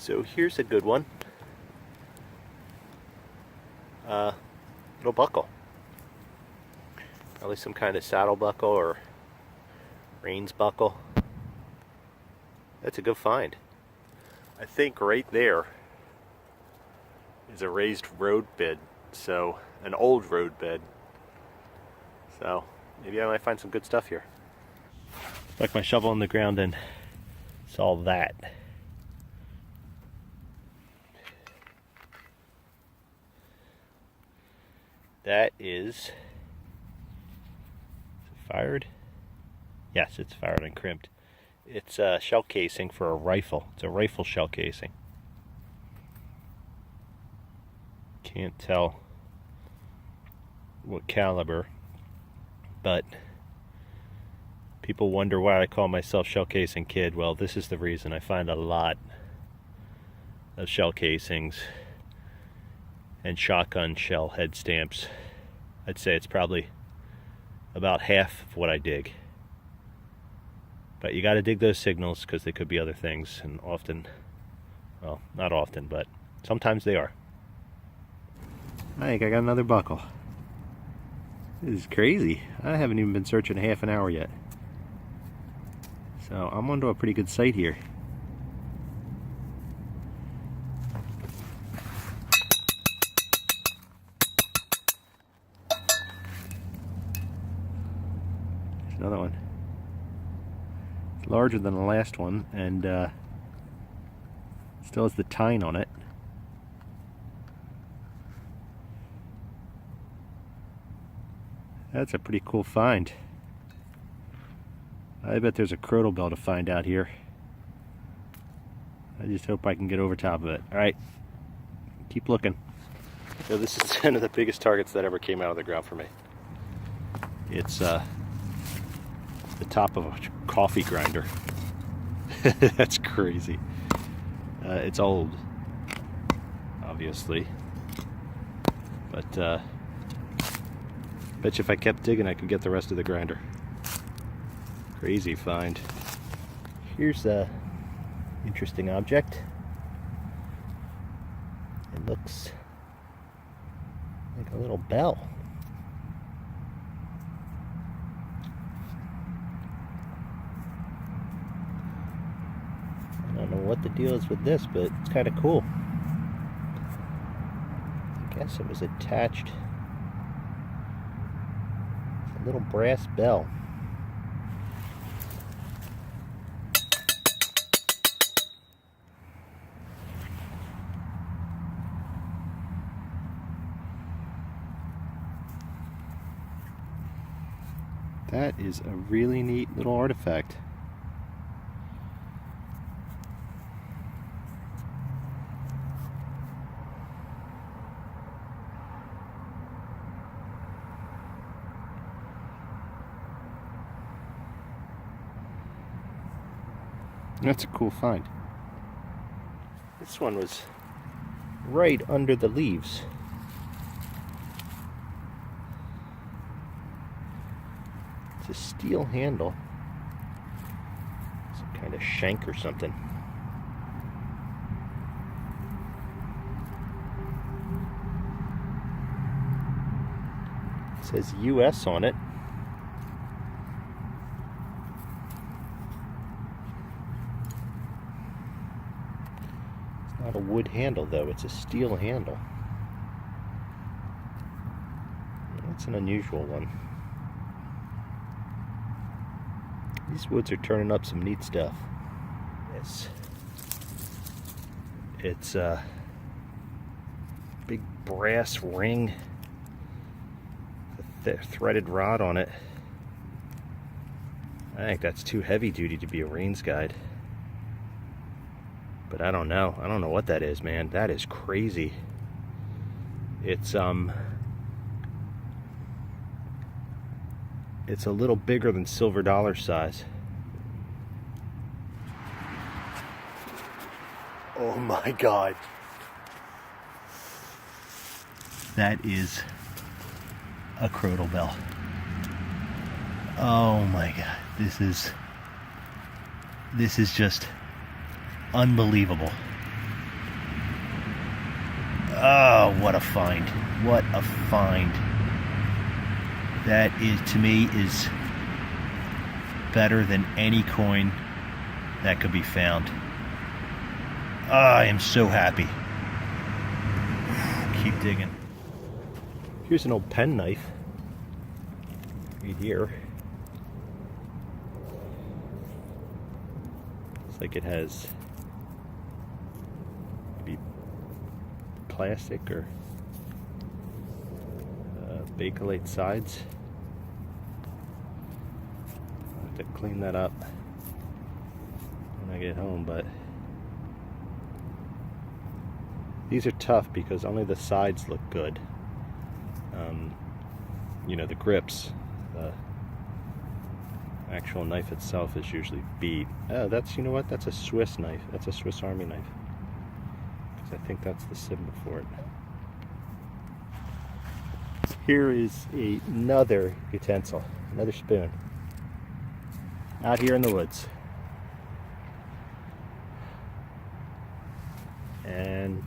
So here's a good one. Little buckle. Probably some kind of saddle buckle or reins buckle. That's a good find. I think right there is a raised road bed, so an old road bed. So maybe I might find some good stuff here. Stuck my shovel in the ground and saw that. That is it fired? Yes, it's fired and crimped. It's a shell casing for a rifle. It's a rifle shell casing. Can't tell what caliber, but people wonder why I call myself Shell Casing Kid. Well, this is the reason. I find a lot of shell casings and shotgun shell head stamps. I'd say it's probably about half of what I dig. But you got to dig those signals because they could be other things, and often, well, not often, but sometimes they are. I think I got another buckle. This is crazy. I haven't even been searching half an hour yet. So I'm onto a pretty good site here. There's another one. It's larger than the last one, and still has the tine on it. That's a pretty cool find. I bet there's a Crotal bell to find out here. I just hope I can get over top of it. Alright, keep looking. So this is one of the biggest targets that ever came out of the ground for me. It's the top of a coffee grinder. That's crazy. It's old, obviously. But bet you if I kept digging I could get the rest of the grinder. Crazy find. Here's a interesting object. It looks like a little bell. I don't know what the deal is with this, but it's kind of cool. I guess it was attached. It's a little brass bell. That is a really neat little artifact. That's a cool find. This one was right under the leaves. It's a steel handle. Some kind of shank or something. It says US on it. It's not a wood handle though, it's a steel handle. That's an unusual one. These woods are turning up some neat stuff. It's a big brass ring, a threaded rod on it. I think that's too heavy duty to be a reins guide. But I don't know. I don't know what that is, man. That is crazy. It's a little bigger than silver dollar size. Oh my God. That is a Crotal bell. Oh my God. This is just unbelievable. Oh, what a find. What a find. That is, to me, is better than any coin that could be found. I am so happy. Keep digging. Here's an old pen knife. Right here. Looks like it has maybe plastic or Bakelite sides. I'll have to clean that up when I get home, but these are tough because only the sides look good. You know, the grips, the actual knife itself is usually beat. Oh, that's, you know what, that's a Swiss knife. That's a Swiss Army knife. Because I think that's the symbol for it. Here is another utensil, another spoon. Out here in the woods. And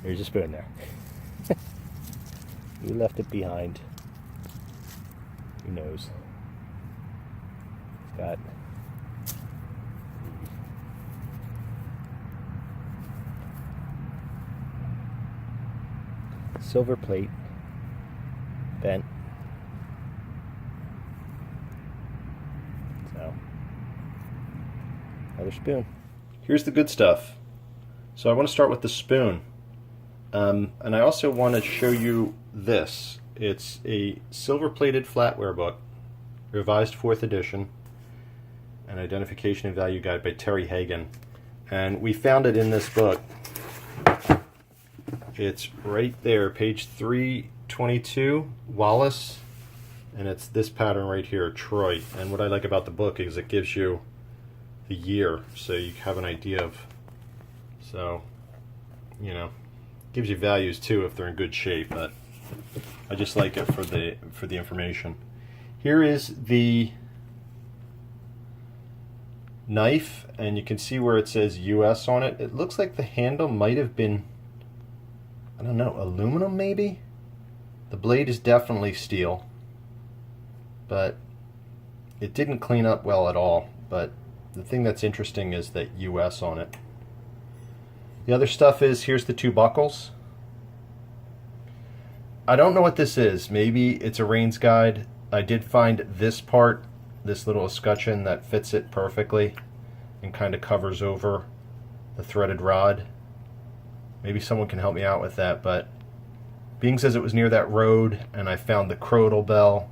there's a spoon there. We left it behind. Who knows? It's got silver plate, bent. So, another spoon. Here's the good stuff. So I want to start with the spoon. And I also want to show you this. It's a silver-plated flatware book, revised 4th edition, an identification and value guide by Terry Hagen. And we found it in this book. It's right there, page 322, Wallace, and it's this pattern right here, Troy. And what I like about the book is it gives you the year, so you have an idea of, so, you know, gives you values too if they're in good shape, but I just like it for the information. Here is the knife, and you can see where it says US on it. It looks like the handle might have been, I don't know, aluminum maybe? The blade is definitely steel, but it didn't clean up well at all. But the thing that's interesting is that US on it. The other stuff is, here's the 2 buckles. I don't know what this is. Maybe it's a Rains guide. I did find this part, this little escutcheon that fits it perfectly and kind of covers over the threaded rod. Maybe someone can help me out with that, but being says it was near that road and I found the Crotal bell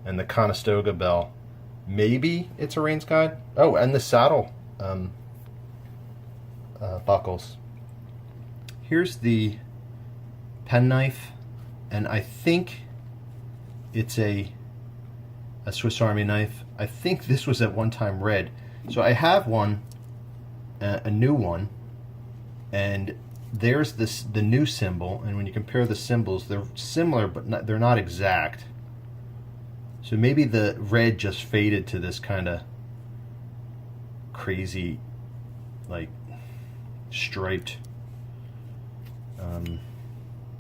and the Conestoga bell, maybe it's a Rains guide. Oh, and the saddle buckles. Here's the penknife, and I think it's a Swiss Army knife. I think this was at one time red. So I have one, a new one, and there's the new symbol, and when you compare the symbols, they're similar, but they're not exact. So maybe the red just faded to this kind of crazy, like, striped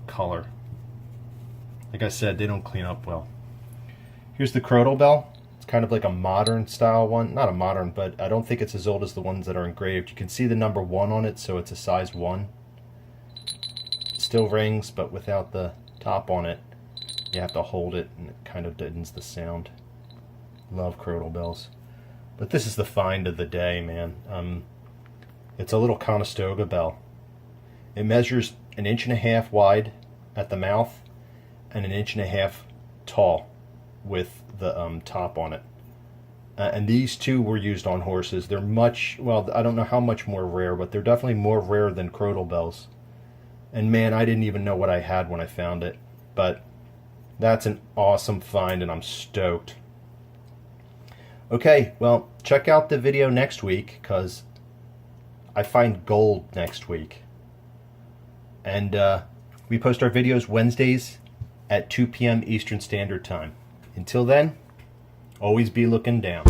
color. Like I said, they don't clean up well. Here's the Crotal bell. It's kind of like a modern style one. Not a modern, but I don't think it's as old as the ones that are engraved. You can see the number 1 on it, so it's a size 1. It still rings, but without the top on it. You have to hold it, and it kind of deadens the sound. Love Crotal bells. But this is the find of the day, man. It's a little Conestoga bell. It measures 1.5 inches wide at the mouth and 1.5 inches tall with the top on it. And these two were used on horses. They're much, well, I don't know how much more rare, but they're definitely more rare than Crotal bells. And man, I didn't even know what I had when I found it. But that's an awesome find, and I'm stoked. Okay, well, check out the video next week, because I find gold next week. And we post our videos Wednesdays at 2 p.m. Eastern Standard Time. Until then, always be looking down.